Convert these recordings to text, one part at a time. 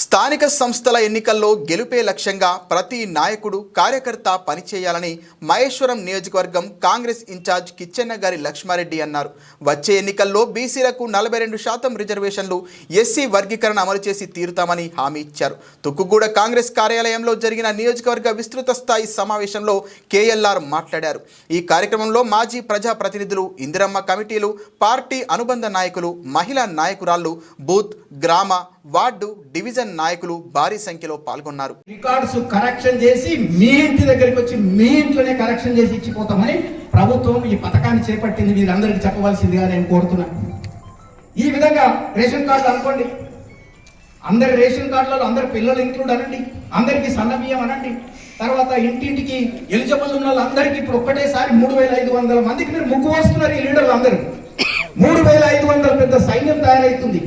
స్థానిక సంస్థల ఎన్నికల్లో గెలుపే లక్ష్యంగా ప్రతి నాయకుడు కార్యకర్త పనిచేయాలని మహేశ్వరం నియోజకవర్గం కాంగ్రెస్ ఇన్ఛార్జ్ కిచ్చెన్న గారి లక్ష్మారెడ్డి అన్నారు. వచ్చే ఎన్నికల్లో బీసీలకు 42% రిజర్వేషన్లు, ఎస్సీ వర్గీకరణ అమలు చేసి తీరుతామని హామీ ఇచ్చారు. తుక్కుగూడ కాంగ్రెస్ కార్యాలయంలో జరిగిన నియోజకవర్గ విస్తృత స్థాయి సమావేశంలో కేఎల్ఆర్ మాట్లాడారు. ఈ కార్యక్రమంలో మాజీ ప్రజాప్రతినిధులు, ఇందిరమ్మ కమిటీలు, పార్టీ అనుబంధ నాయకులు, మహిళా నాయకురాళ్లు, బూత్, గ్రామ, వార్డు, డివిజన్ నాయకులు భారీ సంఖ్యలో పాల్గొన్నారు. రికార్డ్స్ కరెక్షన్ చేసి మీ ఇంటి దగ్గరికి వచ్చి మీ ఇంట్లోనే కరెక్షన్ చేసి ఇచ్చిపోతామని ప్రభుత్వం ఈ పథకాన్ని చేపట్టింది. మీరందరికీ చెప్పవలసిందిగా నేను కోరుతున్నాను. ఈ విధంగా రేషన్ కార్డు అనుకోండి, అందరి రేషన్ కార్డులలో అందరి పిల్లలు ఇంక్లూడ్ అనండి, అందరికీ సన్న బియ్యం అనండి, తర్వాత ఇంటింటికి ఎలిజిబుల్ ఉన్న వాళ్ళందరికీ ఇప్పుడు ఒక్కటేసారి 3500 మందికి మీరు ముగ్గు వస్తున్నారు. ఈ లీడర్లు అందరూ 3500 పెద్ద సైన్యం తయారవుతుంది.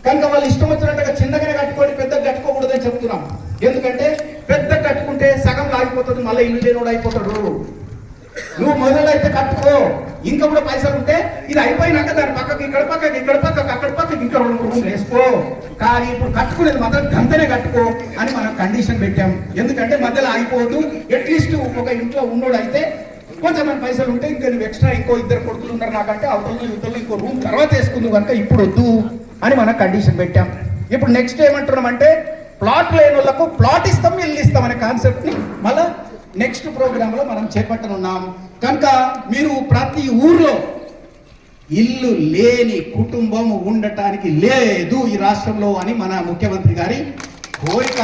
కనుక వాళ్ళు ఇష్టం వచ్చినట్టుగా చిన్నగానే కట్టుకోండి, పెద్దగా కట్టుకోకూడదని చెప్తున్నాం. ఎందుకంటే పెద్ద కట్టుకుంటే సగం లాగిపోతుంది, మళ్ళీ ఇల్లు లేనోడు అయిపోతాడు. నువ్వు మొదలైతే కట్టుకో, ఇంకా కూడా పైసలు ఉంటే ఇది అయిపోయినాక దాని పక్కకి ఇక్కడ పక్కకి ఇక్కడ పక్కకి అక్కడ పక్కకి ఇంకా 2 రూములు వేసుకో. కానీ ఇప్పుడు కట్టుకునేది మాత్రం గంతనే కట్టుకో అని మనం కండిషన్ పెట్టాం. ఎందుకంటే మధ్యలో ఆగిపోవద్దు. అట్లీస్ట్ ఒక ఇంట్లో ఉన్నోడు అయితే కొంచెం మన పైసలు ఉంటే ఇంకా నువ్వు ఎక్స్ట్రా ఇంకో 2 కొడుకులు ఉన్నారు నాకంటే అవతల యువతలు ఇంకో రూమ్ తర్వాత వేసుకుంది కనుక ఇప్పుడు వద్దు అని మనం కండిషన్ పెట్టాం. ఇప్పుడు నెక్స్ట్ ఏమంటున్నామంటే ప్లాట్ లేని వాళ్ళకు ప్లాట్ ఇస్తాం, ఇల్లు ఇస్తాం అనే కాన్సెప్ట్ ని మళ్ళా నెక్స్ట్ ప్రోగ్రామ్ లో మనం చేపట్టనున్నాం. కనుక మీరు ప్రతి ఊర్లో ఇల్లు లేని కుటుంబం ఉండటానికి లేదు ఈ రాష్ట్రంలో అని మన ముఖ్యమంత్రి గారి కోరిక.